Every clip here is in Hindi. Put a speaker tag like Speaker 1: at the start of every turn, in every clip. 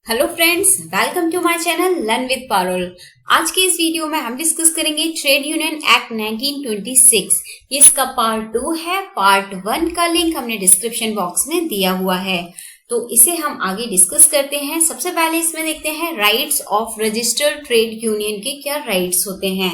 Speaker 1: Hello friends, welcome to my channel learn with Parul. आज के इस वीडियो में हम डिस्कस करेंगे ट्रेड यूनियन एक्ट 1926। ये इसका पार्ट 2 है। पार्ट 1 का लिंक हमने डिस्क्रिप्शन बॉक्स में दिया हुआ है, तो इसे हम आगे डिस्कस करते हैं। सबसे पहले इसमें देखते हैं rights of registered trade union के क्या राइट्स होते हैं।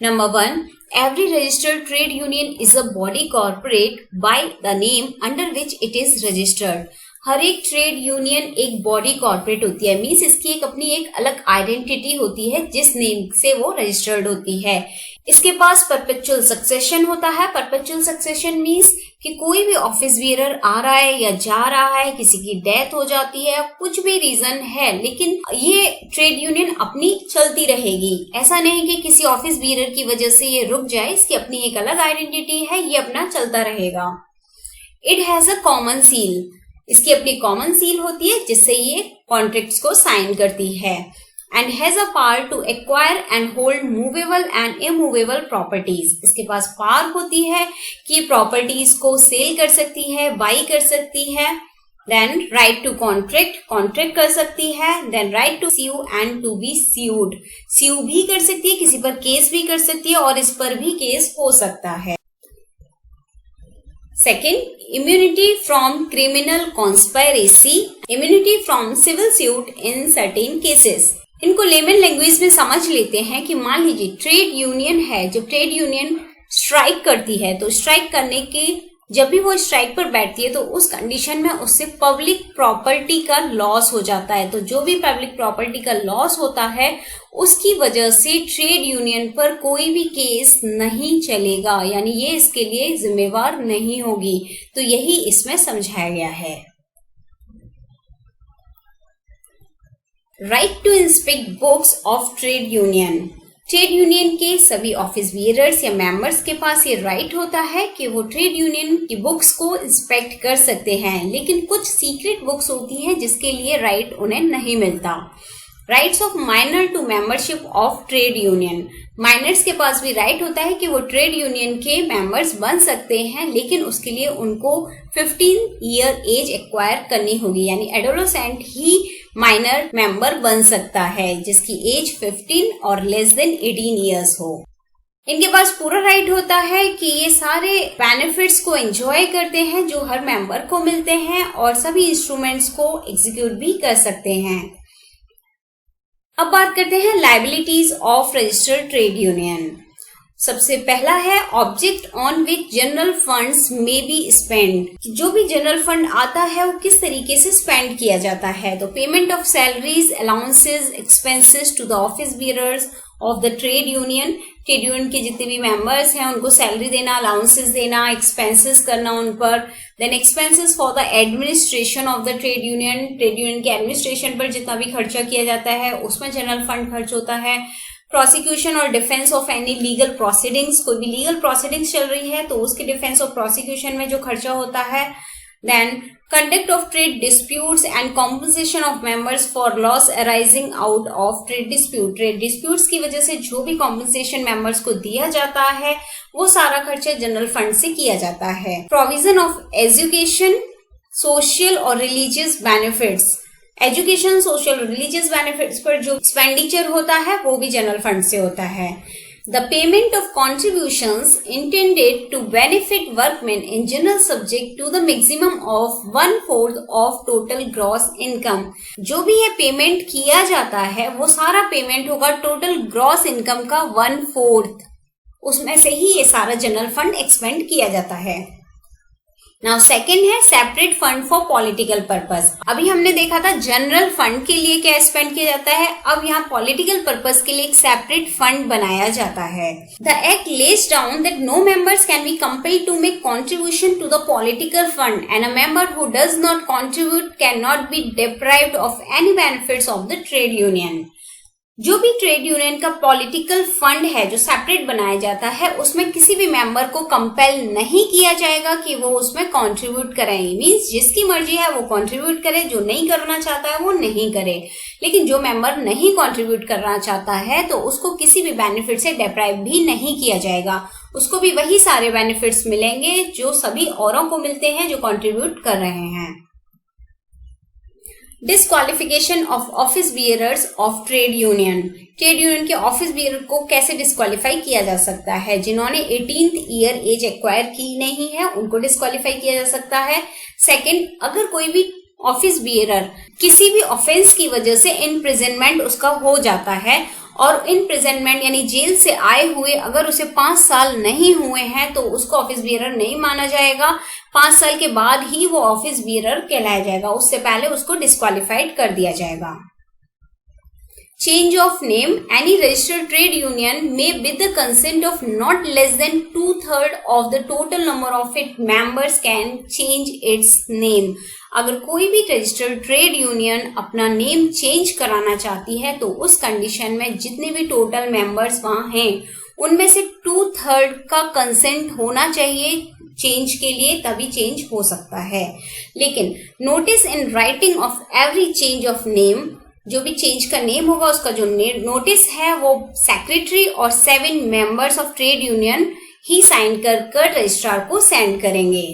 Speaker 1: Number 1, every registered trade union is a body corporate by the name under which it is registered। हर एक ट्रेड यूनियन एक बॉडी कॉर्पोरेट होती है, मीन्स इसकी एक अपनी एक अलग आइडेंटिटी होती है जिस नेम से वो रजिस्टर्ड होती है। इसके पास परपेचुअल सक्सेशन होता है। परपेचुअल सक्सेशन मीन्स कि कोई भी ऑफिस बियरर आ रहा है या जा रहा है, किसी की डेथ हो जाती है, कुछ भी रीजन है, लेकिन ये ट्रेड यूनियन अपनी चलती रहेगी। ऐसा नहीं कि किसी ऑफिस बियरर की वजह से ये रुक जाए, इसकी अपनी एक अलग आइडेंटिटी है, ये अपना चलता रहेगा। It has a common seal, इसकी अपनी कॉमन सील होती है जिससे ये कॉन्ट्रैक्ट्स को साइन करती है। And has a power to acquire and hold movable and immovable properties, इसके पास पावर होती है कि प्रॉपर्टीज को सेल कर सकती है, बाई कर सकती है। देन राइट टू कॉन्ट्रैक्ट कर सकती है। Then right to sue and to be sued, sue भी कर सकती है, किसी पर केस भी कर सकती है और इस पर भी केस हो सकता है। Second, immunity from criminal conspiracy, immunity from civil suit in certain cases। इनको लेमन लैंग्वेज में समझ लेते हैं कि मान लीजिए ट्रेड यूनियन है, जब ट्रेड यूनियन स्ट्राइक करती है तो स्ट्राइक करने की जब भी वो स्ट्राइक पर बैठती है तो उस कंडीशन में उससे पब्लिक प्रॉपर्टी का लॉस हो जाता है। तो जो भी पब्लिक प्रॉपर्टी का लॉस होता है उसकी वजह से ट्रेड यूनियन पर कोई भी केस नहीं चलेगा, यानी ये इसके लिए जिम्मेवार नहीं होगी। तो यही इसमें समझाया गया है। Right to inspect books of trade union, trade union के सभी ऑफिस बियरर्स या मेंबर्स के पास ये राइट होता है कि वो ट्रेड यूनियन की बुक्स को इंस्पेक्ट कर सकते हैं, लेकिन कुछ सीक्रेट बुक्स होती हैं जिसके लिए राइट उन्हें नहीं मिलता। Rights of minor to membership of trade union, minors के पास भी राइट होता है कि वो ट्रेड यूनियन के मेंबर्स बन सकते हैं, लेकिन उसके लिए उनको 15 ईयर एज एक्वायर करनी होगी, यानी एडोलेसेंट ही माइनर मेंबर बन सकता है जिसकी एज 15 और लेस देन 18 ईयर्स हो। इनके पास पूरा राइट होता है कि ये सारे बेनिफिट्स को एंजॉय करते हैं जो हर मेंबर को मिलते हैं और सभी इंस्ट्रूमेंट्स को एग्जीक्यूट भी कर सकते हैं। अब बात करते हैं liabilities of registered trade union. सबसे पहला है object on which general funds में बी स्पेंड, जो भी जनरल फंड आता है वो किस तरीके से स्पेंड किया जाता है। तो payment of salaries, allowances, expenses to the office bearers of the trade union, trade union के जितने भी मेंबर्स हैं उनको सैलरी देना, अलाउंसेस देना, एक्सपेंसेस करना उन पर। Then expenses for the administration of the trade union, trade union के एडमिनिस्ट्रेशन पर जितना भी खर्चा किया जाता है उसमें जनरल फंड खर्च होता है। प्रोसिक्यूशन और defence of any legal proceedings, कोई भी लीगल प्रोसीडिंग्स चल रही है तो उसके डिफेंस और प्रोसिक्यूशन में जो खर्चा होता है। Then conduct of trade disputes and compensation of members for loss arising out of trade dispute, trade disputes की वजह से जो भी कॉम्पनसेशन मेंबर्स को दिया जाता है वो सारा खर्चा जनरल फंड से किया जाता है। प्रोविजन ऑफ एजुकेशन, सोशल और रिलीजियस बेनिफिट्स, एजुकेशन, सोशल और रिलीजियस बेनिफिट्स पर जो एक्सपेंडिचर होता है वो भी जनरल फंड से होता है। The payment of contributions intended to benefit workmen in general subject to the maximum of 1/4 of total gross income, जो भी ये पेमेंट किया जाता है वो सारा पेमेंट होगा टोटल ग्रॉस इनकम का 1/4, उसमें से ही ये सारा जनरल फंड एक्सपेंड किया जाता है। नाउ सेकेंड है separate fund for political purpose. अभी हमने देखा था जनरल फंड के लिए क्या स्पेंड किया जाता है, अब यहाँ पॉलिटिकल पर्पस के लिए एक सेपरेट फंड बनाया जाता है। The act lays down that no members can be compelled to make contribution to the political fund and a member who does not contribute can not be deprived of any benefits of the trade union. जो भी ट्रेड यूनियन का पॉलिटिकल फंड है जो सेपरेट बनाया जाता है उसमें किसी भी मेंबर को कंपेल नहीं किया जाएगा कि वो उसमें कंट्रीब्यूट करें, मींस जिसकी मर्जी है वो कंट्रीब्यूट करे, जो नहीं करना चाहता है वो नहीं करे। लेकिन जो मेंबर नहीं कंट्रीब्यूट करना चाहता है तो उसको किसी भी बेनिफिट से डिप्राइव भी नहीं किया जाएगा, उसको भी वही सारे बेनिफिट्स मिलेंगे जो सभी औरों को मिलते हैं जो कंट्रीब्यूट कर रहे हैं। Disqualification of office bearers of trade union. Trade union के ऑफिस बियरर को कैसे डिस्क्वालीफाई किया जा सकता है? जिन्होंने 18th ईयर एज एक्वायर की नहीं है उनको डिस्क्वालीफाई किया जा सकता है। सेकंड, अगर कोई भी ऑफिस बियरर किसी भी ऑफेंस की वजह से इम्प्रिजनमेंट उसका हो जाता है और इम्प्रिजनमेंट यानी जेल से आए हुए अगर उसे 5 साल नहीं हुए हैं तो उसको ऑफिस बियरर नहीं माना जाएगा। 5 साल के बाद ही वो ऑफिस बियरर कहलाया जाएगा, उससे पहले उसको डिस्क्वालिफाइड कर दिया जाएगा। Change of name. Any registered trade union may, with the consent of not less than 2/3 of the total number of its members, can change its name. अगर कोई भी रजिस्टर्ड ट्रेड यूनियन अपना नेम चेंज कराना चाहती है तो उस कंडीशन में जितने भी टोटल मेंबर्स वहां हैं उनमें से 2/3 का कंसेंट होना चाहिए चेंज के लिए, तभी चेंज हो सकता है। लेकिन notice in writing of every change of name, जो भी चेंज का नेम होगा उसका जो नोटिस है वो सेक्रेटरी और 7 मेंबर्स ऑफ ट्रेड यूनियन ही साइन कर रजिस्ट्रार को सेंड करेंगे।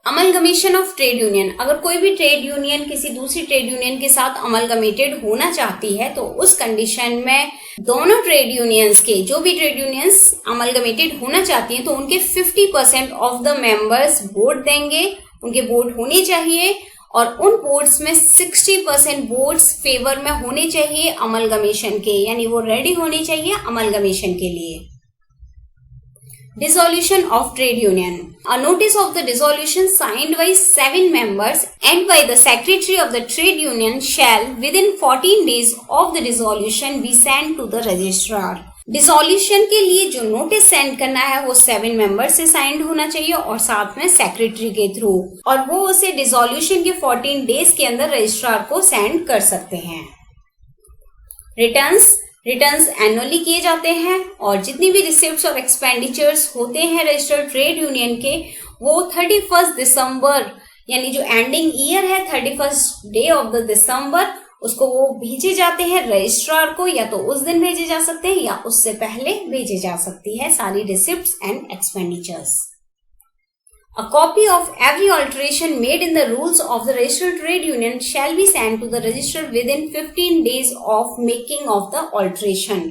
Speaker 1: Amalgamation of trade union. अगर कोई भी ट्रेड यूनियन किसी दूसरी ट्रेड यूनियन के साथ अमलगमेटेड होना चाहती है तो उस कंडीशन में दोनों ट्रेड यूनियंस के, जो भी ट्रेड यूनियंस अमलगमेटेड होना चाहती हैं तो उनके 50% ऑफ द मेंबर्स वोट देंगे, उनके वोट होने चाहिए और उन वोट्स में 60% वोट्स फेवर में होने चाहिए अमलगमेशन के, यानी वो रेडी होने चाहिए अमलगमेशन के लिए। Dissolution of trade union. A notice of the dissolution signed by 7 members and by the secretary of the trade union shall within 14 days of the dissolution be sent to the registrar. Dissolution के लिए जो नोटिस सेंड करना है वो 7 मेंबर से साइंड होना चाहिए और साथ में सेक्रेटरी के थ्रू, और वो उसे डिसोल्यूशन के 14 डेज के अंदर रजिस्ट्रार को सेंड कर सकते हैं। रिटर्न्स एनुअली किए जाते हैं और जितनी भी रिसिप्ट्स और एक्सपेंडिचर्स होते हैं रजिस्टर्ड ट्रेड यूनियन के वो 31 दिसंबर यानी जो एंडिंग ईयर है 31 डे ऑफ द दिसंबर उसको वो भेजे जाते हैं रजिस्ट्रार को, या तो उस दिन भेजे जा सकते हैं या उससे पहले भेजे जा सकती है सारी receipts and expenditures. A copy of every alteration made in the rules of the registered trade union shall be sent to the registrar within 15 days of making of the alteration.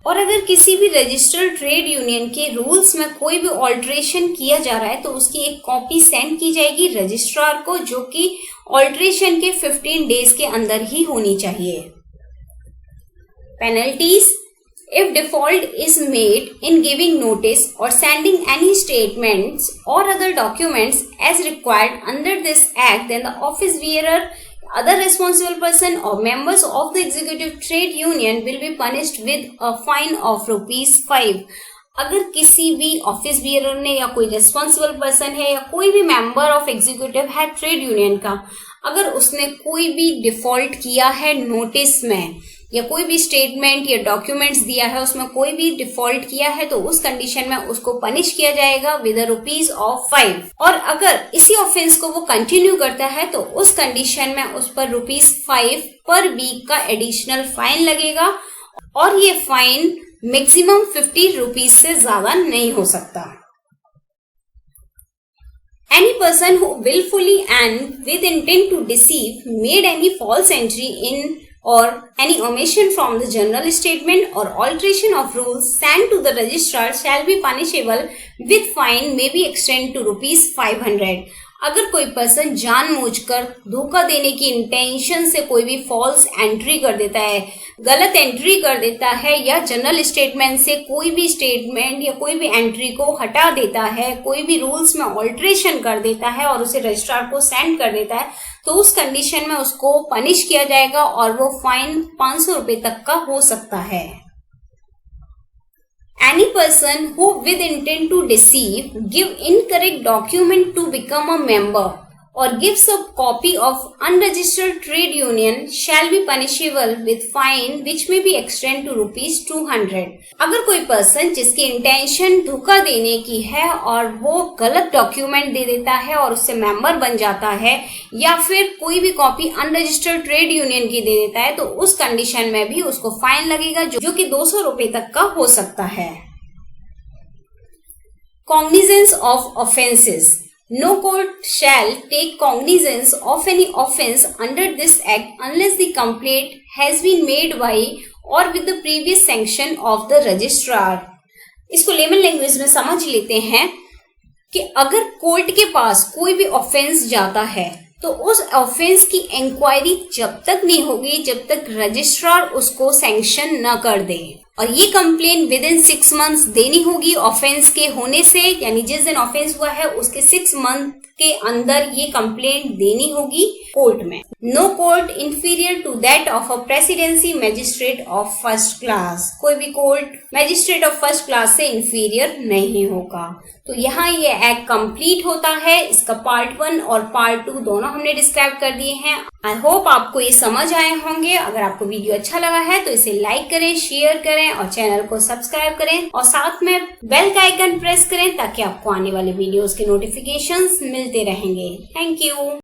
Speaker 1: और अगर किसी भी रजिस्टर्ड ट्रेड यूनियन के रूल्स में कोई भी ऑल्ट्रेशन किया जा रहा है तो उसकी एक कॉपी सेंड की जाएगी रजिस्ट्रार को, जो कि ऑल्ट्रेशन के 15 डेज के अंदर ही होनी चाहिए। Penalties. If default is made in giving notice or sending any statements or other documents as required under this act, then the office bearer, other responsible person or members of the executive trade union will be punished with a fine of ₹5। अगर किसी भी ऑफिस बियरर ने या कोई रिस्पॉन्सिबल पर्सन है या कोई भी मेंबर ऑफ एग्जीक्यूटिव है ट्रेड यूनियन का, अगर उसने कोई भी डिफॉल्ट किया है नोटिस में या कोई भी स्टेटमेंट या डॉक्यूमेंट्स दिया है उसमें कोई भी डिफॉल्ट किया है तो उस कंडीशन में उसको पनिश किया जाएगा विद ₹5। और अगर इसी ऑफेंस को वो कंटिन्यू करता है तो उस कंडीशन में उस पर ₹5 पर वीक का एडिशनल फाइन लगेगा और ये फाइन मैक्सिमम ₹50 से ज्यादा नहीं हो सकता। Any person who willfully and with intent to deceive made any false entry in or any omission from the general statement or alteration of rules sent to the registrar shall be punishable with fine may be extended to ₹500। अगर कोई पर्सन जानबूझकर धोखा देने की इंटेंशन से कोई भी फॉल्स एंट्री कर देता है, गलत एंट्री कर देता है या जनरल स्टेटमेंट से कोई भी स्टेटमेंट या कोई भी एंट्री को हटा देता है, कोई भी रूल्स में ऑल्ट्रेशन कर देता है और उसे रजिस्ट्रार को सेंड कर देता है तो उस कंडीशन में उसको पनिश किया जाएगा और वो फाइन ₹500 तक का हो सकता है। Any person who with intent to deceive give incorrect document to become a member or gives a copy of unregistered trade union shall be punishable with fine which may be extended to ₹200। अगर कोई पर्सन जिसकी इंटेंशन धोखा देने की है और वो गलत डॉक्यूमेंट दे देता है और उससे मेंबर बन जाता है या फिर कोई भी कॉपी अनरजिस्टर्ड ट्रेड यूनियन की दे देता है तो उस कंडीशन में भी उसको फाइन लगेगा जो कि ₹200 तक का हो सकता है। Cognizance of offences. No court shall take cognizance of any offence under this act unless the complaint has been made by or with the previous sanction of the registrar. इसको लेमन लैंग्वेज में समझ लेते हैं कि अगर कोर्ट के पास कोई भी ऑफेंस जाता है तो उस ऑफेंस की इंक्वायरी जब तक नहीं होगी जब तक रजिस्ट्रार उसको सैंक्शन न कर दे, और ये कंप्लेन विद इन 6 मंथ्स देनी होगी ऑफेंस के होने से, यानी जिस दिन ऑफेंस हुआ है उसके 6 मंथ के अंदर ये कंप्लेंट देनी होगी कोर्ट में. No court inferior to that of a presidency magistrate of first class. कोई भी court magistrate of first class से इंफीरियर नहीं होगा. तो यहाँ ये एक्ट कंप्लीट होता है. इसका पार्ट 1 और पार्ट 2 दोनों हमने डिस्क्राइब कर दिए हैं. आई होप आपको ये समझ आए होंगे. अगर आपको वीडियो अच्छा लगा है तो इसे लाइक करें, शेयर करें और चैनल को सब्सक्राइब करें और साथ में बेल का आइकन प्रेस करें ताकि आपको आने वाले वीडियोस के नोटिफिकेशंस मिलते रहेंगे. Thank you.